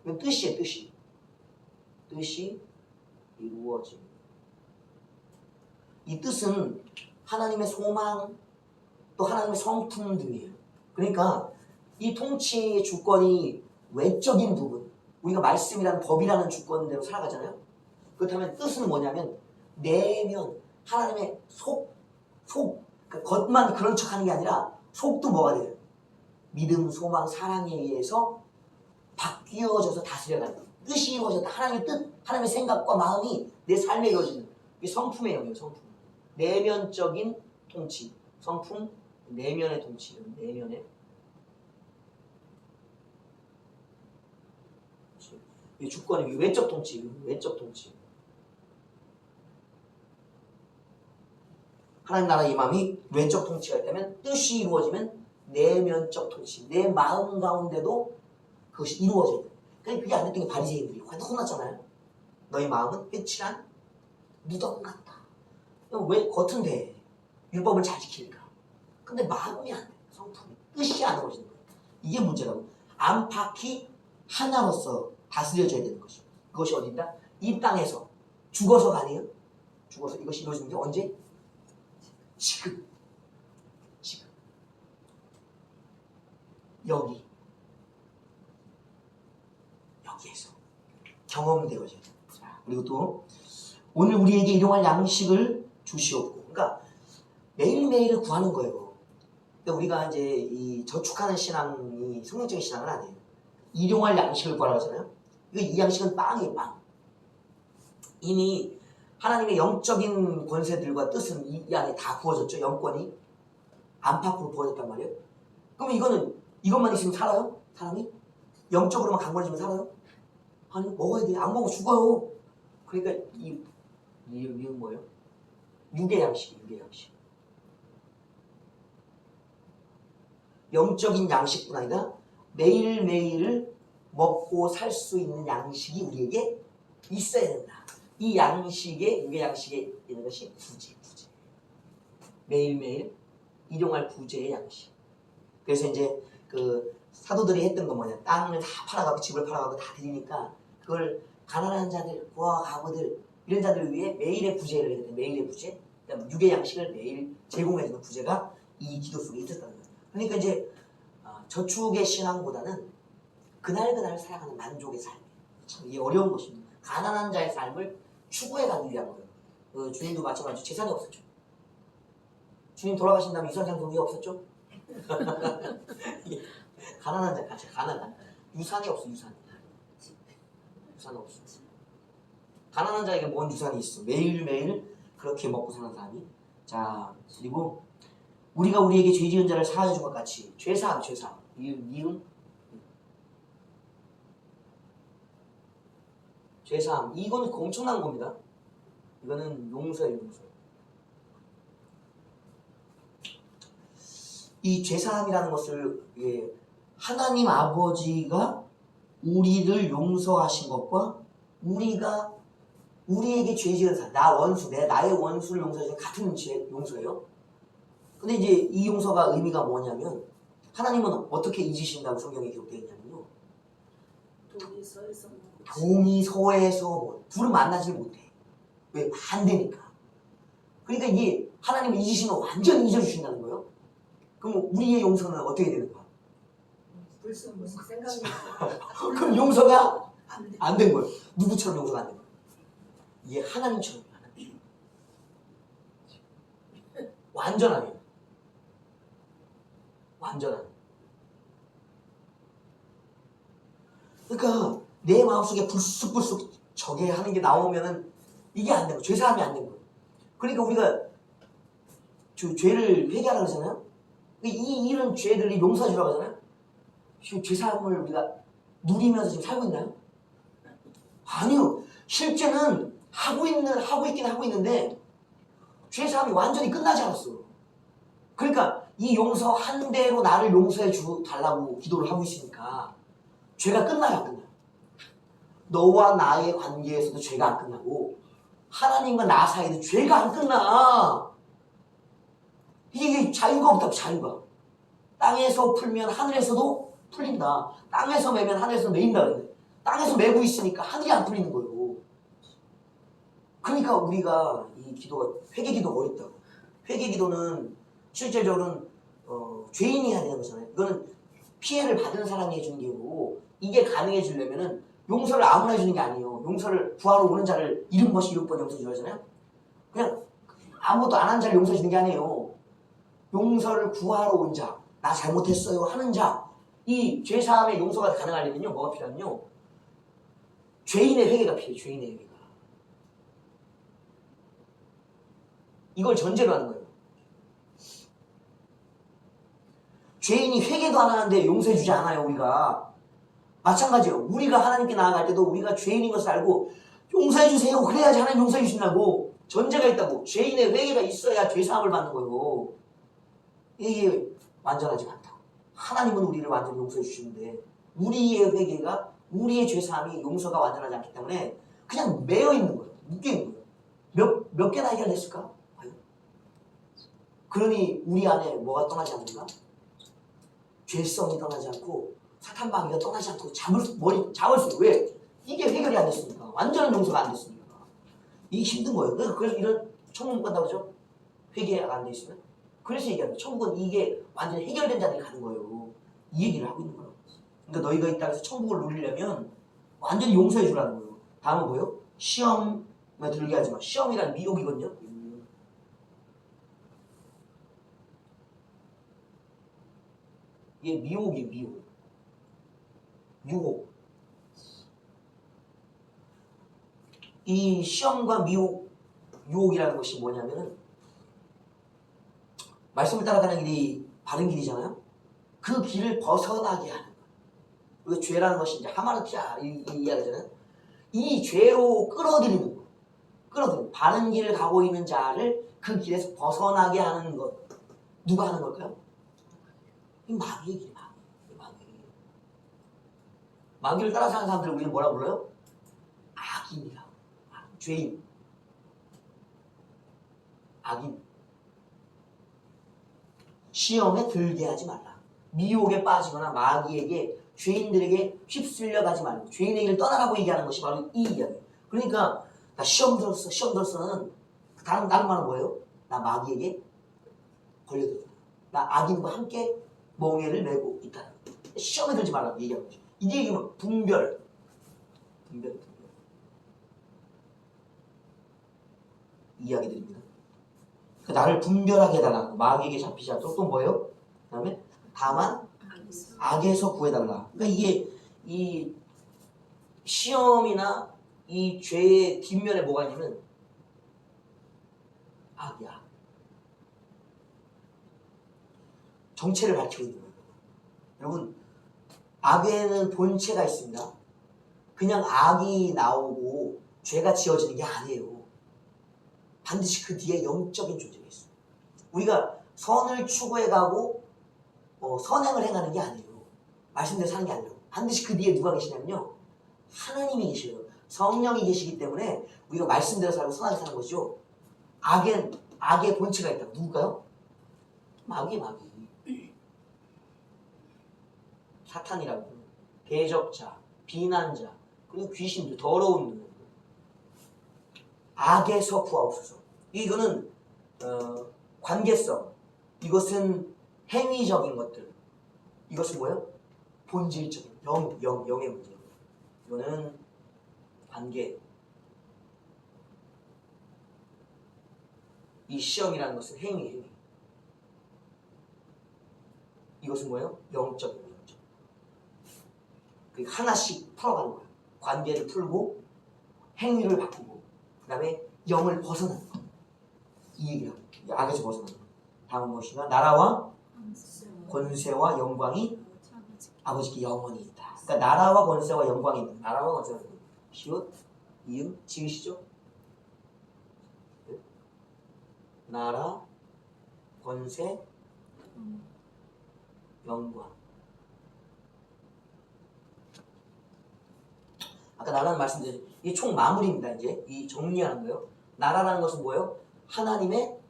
이건 뜻이에요. 뜻이 이루어짐. 이 뜻은 하나님의 소망, 또 하나님의 성품 등이에요. 그러니까 이 통치의 주권이 외적인 부분, 우리가 말씀이라는 법이라는 주권대로 살아가잖아요. 그렇다면 뜻은 뭐냐면 내면 하나님의 그러니까 겉만 그런 척하는 게 아니라 속도 뭐가 돼요? 믿음, 소망, 사랑에 의해서 바뀌어져서 다스려가는 거예요. 뜻이 이루어졌다. 하나님의 뜻, 하나님의 생각과 마음이 내 삶에 이루어지는 이게 성품의 영역이에요. 성품. 내면적인 통치, 성품, 내면의 통치, 내면의 이 주권이 외적 통치, 외적 통치. 하나님 나라 임함이 외적 통치가 있다면 뜻이 이루어지면 내면적 통치, 내 마음 가운데도 그것이 이루어져야 돼. 그러니까 그게 안 됐던 게 바리새인들이 혼났잖아요. 너희 마음은 끝이란 무덤 같다. 왜 겉은 돼? 율법을 잘 지키니까. 근데 마음이 안 돼. 성품이. 뜻이 안 이루어지는 거예요. 이게 문제라고. 안팎이 하나로서 다스려져야 되는 것이죠. 그것이 어디다? 이 땅에서 죽어서가 아니에요. 죽어서 이것이 이루어지는 게 언제? 지금. 여기에서 경험되어져야 돼요. 그리고 또 오늘 우리에게 일용할 양식을 주시옵고. 그러니까 매일매일을 구하는 거예요. 근데 우리가 이제 이 저축하는 신앙이 성경적인 신앙은 아니에요. 일용할 양식을 구하라고 하잖아요. 이 양식은 빵이에요, 빵. 이미 하나님의 영적인 권세들과 뜻은 이 안에 다 부어졌죠. 영권이 안팎으로 부어졌단 말이에요. 그러면 이것만 있으면 살아요? 사람이? 영적으로만 강건해지면 살아요? 아니, 먹어야 돼. 안 먹으면 죽어요. 그러니까 이건 뭐예요? 육의 양식. 영적인 양식뿐 아니라 매일매일 먹고 살 수 있는 양식이 우리에게 있어야 된다. 이 양식에, 육의 양식에 있는 것이 부재. 매일매일 일용할 부재의 양식. 그래서 이제 그 사도들이 했던 건 뭐냐. 땅을 다 팔아가고 집을 팔아가고 다 드리니까 그걸 가난한 자들, 고아와 가부들 이런 자들을 위해 매일의 부재를 해야 돼. 매일의 부재. 그러니까 육의 양식을 매일 제공해주는 부재가 이 기도 속에 있었다는 거예요. 그러니까 이제 저축의 신앙보다는 그날그날 살아가는 만족의 삶이에요. 참 이게 어려운 것입니다. 가난한 자의 삶을 추구해 가기 위한 거예요. 주님도 마찬가지로 재산이 없었죠. 주님 돌아가신 다음에 유산상속이 없었죠. 가난한 자, 같이 가난한 유산이 없어. 유산 없어. 가난한 자에게 뭔 유산이 있어? 매일매일 그렇게 먹고 사는 사람이. 자, 그리고 우리가 우리에게 죄 지은 자를 사하여 준 것 같이 죄사함. 미음 죄사함. 이건 엄청난 겁니다. 이거는 용서예요, 용서. 이 죄사함이라는 것을 하나님 아버지가 우리를 용서하신 것과 우리가 우리에게 죄 지은 사람, 나의 원수를 용서해서 같은 용서예요. 근데 이제 이 용서가 의미가 뭐냐면 하나님은 어떻게 잊으신다고 성경에 기록되어 있냐면요. 동이서에서 둘은 만나질 못해. 왜? 안 되니까. 그러니까 이게 하나님은 잊으시면 완전히 잊어주신다는 거예요. 그럼 우리의 용서는 어떻게 되는 거야? 무슨 생각이 그럼 용서가 안 된 거예요. 누구처럼 용서가 안 된 거예요? 이게 하나님처럼 완전하게. 그러니까 내 마음속에 불쑥불쑥 저게 하는 게 나오면은 이게 안 되는 거예요. 죄사함이 안 된 거예요. 그러니까 우리가 죄를 회개하라고 하잖아요. 이런 죄들이 용서해 주라고 하잖아요. 지금 죄사함을 우리가 누리면서 지금 살고 있나요? 아니요. 실제는 하고 있는데 죄사함이 완전히 끝나지 않았어. 그러니까 이 용서 한 대로 나를 용서해 달라고 기도를 하고 있으니까 죄가 끝나요, 안 끝나요? 너와 나의 관계에서도 죄가 안 끝나고 하나님과 나 사이에도 죄가 안 끝나. 이게 자유가 없다고. 자유가. 땅에서 풀면 하늘에서도 풀린다. 땅에서 매면 하늘에서 매인다. 그랬는데 땅에서 매고 있으니까 하늘이 안 풀리는 거예요. 그러니까 우리가 이 기도가 회개기도가 어렵다고. 회개기도는 실제적으로는 죄인이 해야 되는 거잖아요. 이거는 피해를 받은 사람이 해주는 게 아니고 이게 가능해지려면은 용서를 아무나 해주는 게 아니에요. 용서를 구하러 오는 자를 70번씩 7번 용서해 주잖아요. 그냥 아무것도 안 한 자를 용서해 주는 게 아니에요. 용서를 구하러 온 자, 나 잘못했어요 하는 자, 이 죄사함의 용서가 가능하려면요, 뭐가 필요하면요, 죄인의 회개가 필요해요. 죄인의 회개가. 이걸 전제로 하는 거예요. 죄인이 회개도 안 하는데 용서해 주지 않아요. 우리가 마찬가지예요. 우리가 하나님께 나아갈 때도 우리가 죄인인 것을 알고 용서해 주세요. 그래야지 하나님 용서해 주신다고. 전제가 있다고. 죄인의 회개가 있어야 죄사함을 받는 거예요. 이게 완전하지 않다. 하나님은 우리를 완전히 용서해 주시는데 우리의 회개가, 우리의 죄사함이 용서가 완전하지 않기 때문에 그냥 매여 있는 거예요. 묶여 있는 거예요. 몇 개나 해결됐을까? 그러니 우리 안에 뭐가 떠나지 않는가? 죄성이 떠나지 않고 사탄마귀가 떠나지 않고 잡을 수. 왜? 이게 해결이 안 됐으니까. 완전한 용서가 안 됐으니까. 이게 힘든 거예요. 그래서 이런 천국 못 간다고 그러죠? 회개가 안 돼 있으면. 그래서 얘기합니다. 천국은 이게 완전히 해결된 자들이 가는 거예요. 이 얘기를 하고 있는 거예요. 그러니까 너희가 이 땅에서 천국을 누리려면 완전히 용서해 주라는 거예요. 다음은 뭐예요? 시험에 들게 하지 마. 시험이란 미혹이거든요. 이게 미혹이에요. 유혹. 이 시험과 유혹이라는 것이 뭐냐면은 말씀을 따라가는 길이 바른 길이잖아요. 그 길을 벗어나게 하는 거예요. 우리가 죄라는 것이 이제 하마르티아 이 이야기잖아요. 이 죄로 끌어들이는 거. 바른 길을 가고 있는 자를 그 길에서 벗어나게 하는 것. 누가 하는 걸까요? 이 마귀의 길이에요. 마귀를 따라 사는 사람들을 우리는 뭐라 불러요? 악인이라고. 죄인. 악인. 시험에 들게 하지 말라. 미혹에 빠지거나 마귀에게, 죄인들에게 휩쓸려 가지 말고 죄인의 길을 떠나라고 얘기하는 것이 바로 이 이야기예요. 그러니까 나 시험 들었어는 다른 말은 뭐예요? 나 마귀에게 걸려들었다. 나 악인과 함께 멍에를 메고 있다. 시험에 들지 말라고 얘기하는 거죠. 이게 얘기하면 분별. 이야기들입니다. 그 나를 분별하게 해달라고 마귀에게 잡히지 않도록 또 뭐예요? 그 다음에 다만 악에서 구해달라. 그러니까 이게 이 시험이나 이 죄의 뒷면에 뭐가 있냐면 악이야. 정체를 밝히고 있는 거예요. 여러분, 악에는 본체가 있습니다. 그냥 악이 나오고 죄가 지어지는 게 아니에요. 반드시 그 뒤에 영적인 존재가 있어요. 우리가 선을 추구해가고 선행을 행하는 게 아니에요. 말씀대로 사는 게 아니라 반드시 그 뒤에 누가 계시냐면요. 하나님이 계셔요. 성령이 계시기 때문에 우리가 말씀대로 살고 선하게 사는 것이죠. 악의 본체가 있다. 누굴까요? 마귀. 사탄이라고. 대적자, 비난자, 그리고 귀신들, 더러운 눈. 악에서 구하옵소서. 이거는 관계성. 이것은 행위적인 것들. 이것은 뭐예요? 본질적인 영의 문제. 이거는 관계. 이 시험이라는 것은 행위. 이것은 뭐예요? 영적. 그 하나씩 풀어가는 거예요. 관계를 풀고 행위를 바꾸고 그 다음에 영을 벗어나는 거예요. 이 얘기를 하고 악에서 벗어나는 거예요. 다음 무엇인가? 나라와 권세와 영광이 아버지께 영원히 있다. 그러니까 나라와 권세와 영광이 있다. 나라와 권세와 영광이 있다. 시옷, 이응, 지으시죠? 나라, 권세, 영광. 아까 나라는 말씀드렸죠. 이게 총 마무리입니다. 이제 이 정리하는 거예요. 나라라는 것은 뭐예요? 하나님의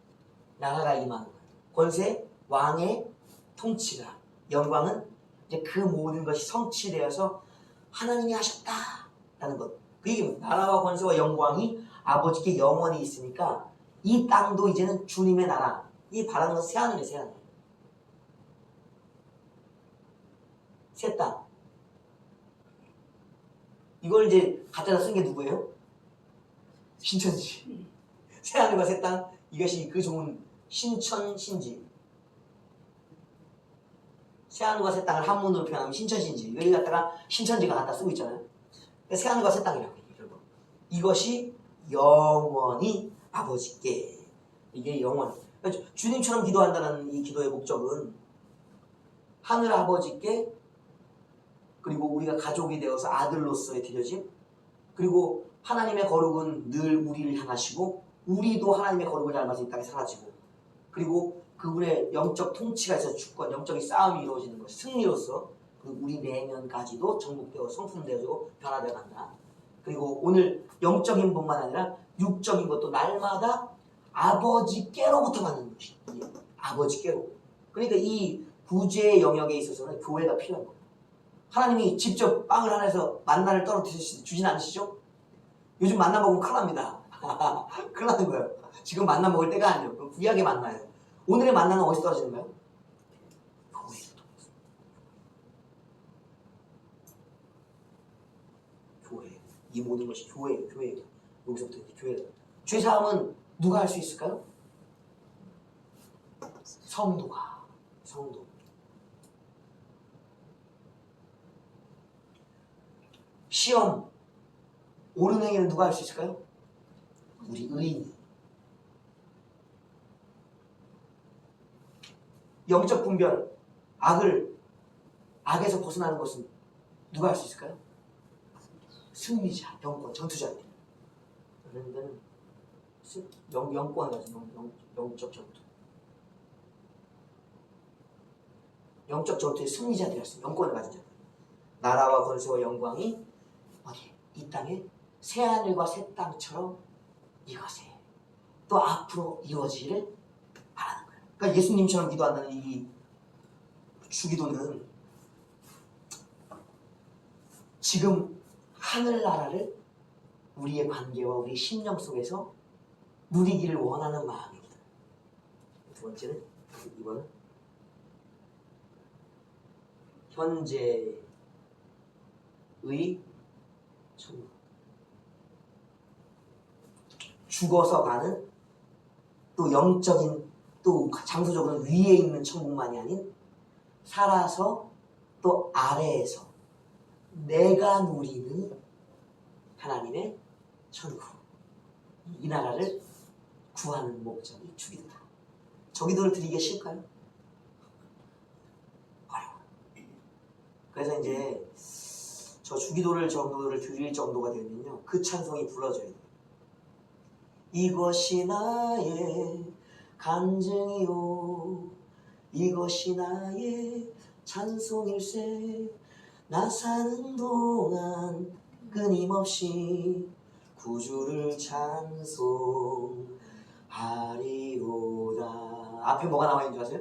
나라가 임하는 거예요. 권세, 왕의 통치가. 영광은 이제 그 모든 것이 성취되어서 하나님이 하셨다라는 것. 그 얘기는 나라와 권세와 영광이 아버지께 영원히 있으니까 이 땅도 이제는 주님의 나라. 이 바라는 것은 새하늘이에요. 새하늘. 새 땅. 이걸 이제 갖다가 쓴 게 누구예요? 신천지. 새하늘과 새 땅. 이것이 그 좋은 신천신지. 새하늘과 새 땅을 한문으로 표현하면 신천신지. 이걸 갖다가 신천지가 갖다 쓰고 있잖아요. 새하늘과 새 땅이라고 얘기해요. 이것이 영원히 아버지께. 이게 영원히. 그러니까 주님처럼 기도한다는 이 기도의 목적은 하늘 아버지께 그리고 우리가 가족이 되어서 아들로서의 드려짐 그리고 하나님의 거룩은 늘 우리를 향하시고 우리도 하나님의 거룩을 닮아서 이 땅에 사라지고 그리고 그분의 영적 통치가 있어서 주권, 영적인 싸움이 이루어지는 것 승리로서 우리 내면까지도 정복되어 성품되어지고 변화되어 간다. 그리고 오늘 영적인 뿐만 아니라 육적인 것도 날마다 아버지께로부터 받는 것이 아버지께로. 그러니까 이 구제의 영역에 있어서는 교회가 필요한 거예요. 하나님이 직접 빵을 하나에서 만나를 떨어뜨리진 않으시죠? 요즘 만나 먹으면 큰일 납니다. 큰일 나는 거예요. 지금 만나 먹을 때가 아니에요. 구약의 만나예요. 오늘의 만나는 어디서 떨어지는 거예요? 교회에서 떨어졌어요. 교회. 이 모든 것이 교회예요. 교회예요. 여기서부터 교회예요. 죄사함은 누가 할 수 있을까요? 성도가. 성도. 시험, 옳은 행위를 누가 할 수 있을까요? 우리 의인이. 영적 분별, 악에서 벗어나는 것은 누가 할 수 있을까요? 승리자, 영권, 전투자입니다. 그런데는 영권을 가진 영적 전투. 영적 전투의 승리자들이 할 수 있는 영권을 가진 자들. 나라와 권세와 영광이 어디? 이 땅에 새하늘과 새 땅처럼 이것에 또 앞으로 이루어지기를 바라는 거예요. 그러니까 예수님처럼 기도한다는 이 주기도는 지금 하늘나라를 우리의 관계와 우리 심령 속에서 누리기를 원하는 마음입니다. 두 번째는 이거는 현재의 천국. 죽어서 가는 또 영적인 또 장소적으로 위에 있는 천국만이 아닌 살아서 또 아래에서 내가 누리는 하나님의 천국. 이 나라를 구하는 목적이 주기도다. 저 기도를 드리기가 쉽을까요? 어려워요. 그래서 이제 저 주기도를 정도를 드릴 정도가 되면요, 그 찬송이 불러져야 돼요. 이것이 나의 간증이요, 이것이 나의 찬송일세. 나 사는 동안 끊임없이 구주를 찬송하리로다. 앞에 뭐가 나와 있는 줄 아세요?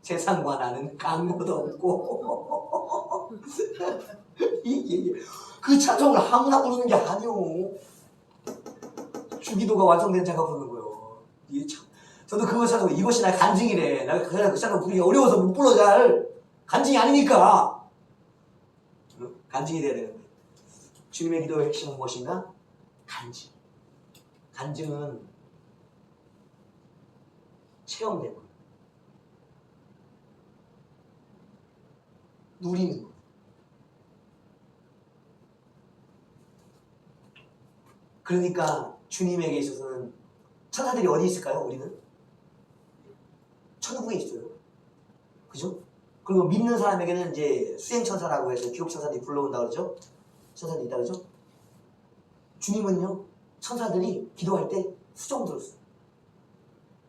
세상과 나는 강고도 없고. 그 찬송을 아무나 부르는 게 아니오. 주기도가 완성된 자가 부르는 거예요. 저도 그거 찬송, 이것이 나의 간증이래. 내가 그 찬송 부르기 어려워서 못 불러 잘. 간증이 아니니까. 간증이 돼야 되는데. 주님의 기도의 핵심은 무엇인가? 간증. 간증은 체험되는 거예요. 누리는 거예요. 그러니까 주님에게 있어서는 천사들이 어디 있을까요? 우리는 천국에 있어요. 그죠? 그리고 믿는 사람에게는 이제 수행천사라고 해서 기록천사들이 불러온다 그러죠? 천사들이 있다 그러죠? 주님은요, 천사들이 기도할 때 수종 들었어요.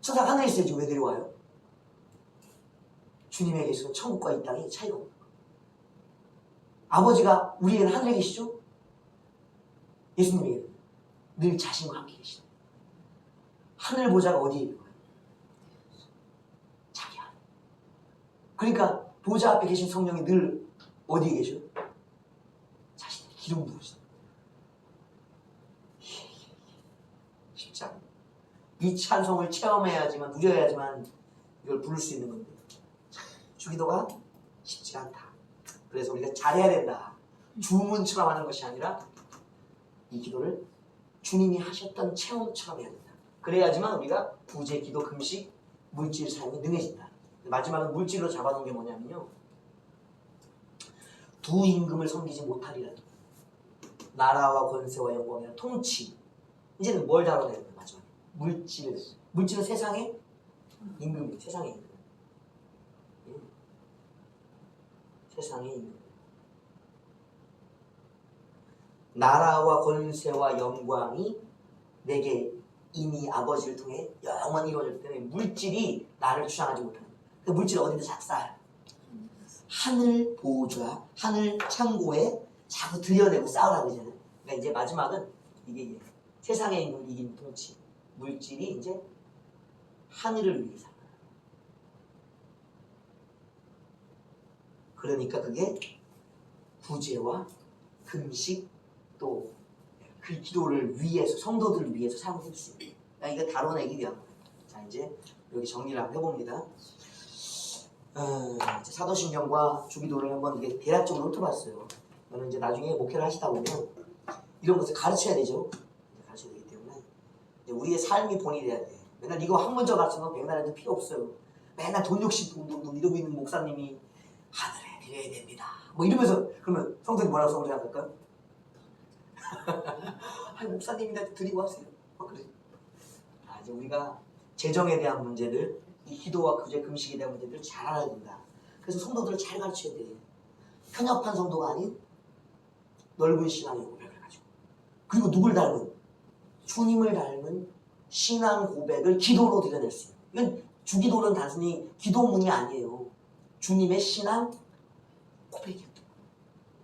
천사가 하늘에 있어야지 왜 내려와요? 주님에게 있어서 천국과 이 땅이 차이가 없는 거예요. 아버지가 우리에게는 하늘에 계시죠? 예수님에게는 늘 자신과 함께 계시다. 하늘 보좌가 어디에 있는 거예요? 자기 안에. 그러니까 보좌 앞에 계신 성령이 늘 어디에 계셔요? 자신의 기름 부으시다. 쉽지 않아요. 이 찬송을 체험해야지만, 누려야지만 이걸 부를 수 있는 건데 주기도가 쉽지 않다. 그래서 우리가 잘해야 된다. 주문처럼 하는 것이 아니라 이 기도를 주님이 하셨던 체험처럼 해야 된다. 그래야지만 우리가 구제, 기도, 금식, 물질 사용이 능해진다. 마지막은 물질로 잡아놓은 게 뭐냐면요, 두 임금을 섬기지 못하리라. 나라와 권세와 영광이나 통치. 이제는 뭘 다뤄내는 거예요? 마지막에 물질. 물질은 세상의 임금이에요. 세상의 임금. 세상의 임금. 나라와 권세와 영광이 내게 이미 아버지를 통해 영원히 이루어졌기 때문에 물질이 나를 주장하지 못하는. 그 물질은 어디든 작사해요. 하늘 보좌, 하늘 창고에 자꾸 들여내고 싸우라고 그러잖아요. 그러니까 이제 마지막은 이게 세상의 임금을 이긴 통치. 물질이 이제 하늘을 위해서. 그러니까 그게 구제와 금식 또 그 기도를 위해서, 성도들을 위해서 사용될 수 있는. 그러니까 이거 다뤄내기 위한 거예요. 자, 이제 여기 정리를 한번 해봅니다. 사도신경과 주기도를 한번 이게 대략적으로 훑어봤어요. 저는 이제 나중에 목회를 하시다 보면 이런 것을 가르쳐야 되죠. 가르쳐야 되기 때문에 우리의 삶이 본이 돼야 돼. 맨날 이거 한 문제 가르쳐도 백날 해도 필요 없어요. 맨날 돈 욕심 돈 이러고 있는 목사님이 하늘에 드려야 됩니다. 뭐 이러면서 그러면 성도들이 뭐라고 성도를 생각할까요? 아니 목사님인데 드리고 하세요. 그래. 이제 우리가 재정에 대한 문제들, 이 기도와 구제 금식에 대한 문제들을 잘 알아야 된다. 그래서 성도들을 잘 가르쳐야 돼. 편협한 성도가 아닌 넓은 신앙의 고백을 가지고. 그리고 누굴 닮은? 주님을 닮은 신앙 고백을 기도로 드러낼 수 있는. 이건 주기도는 단순히 기도문이 아니에요. 주님의 신앙 고백이었던 거예요.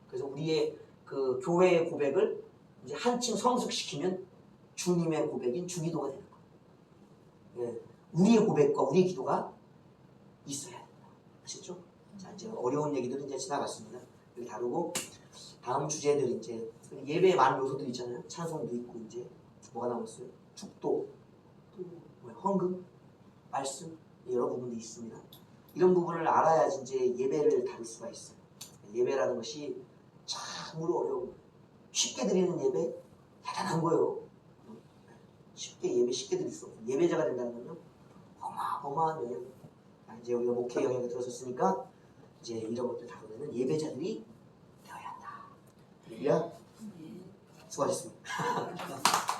그래서 우리의 그 교회의 고백을 이제 한층 성숙시키면 주님의 고백인 주기도가 되는 거예요. 예. 우리의 고백과 우리의 기도가 있어야 된다. 아시죠? 자, 이제 어려운 얘기들은 이제 지나갔습니다. 여기 다루고 다음 주제들 이제 예배에 많은 요소들 있잖아요. 찬송도 있고 이제 뭐가 남았어요? 축도, 또 헌금, 말씀 여러 부분이 있습니다. 이런 부분을 알아야지 이제 예배를 다룰 수가 있어요. 예배라는 것이 참으로 어려운 거예요. 쉽게 드리는 예배 대단한 거예요. 쉽게 예배 쉽게 드릴 수 없어요. 예배자가 된다는 건요 어마어마한 영역. 이제 우리가 목회 영역에 들어섰으니까 이제 이런 것들 다루는 예배자들이 되어야 한다. 할렐루야. 수고하셨습니다.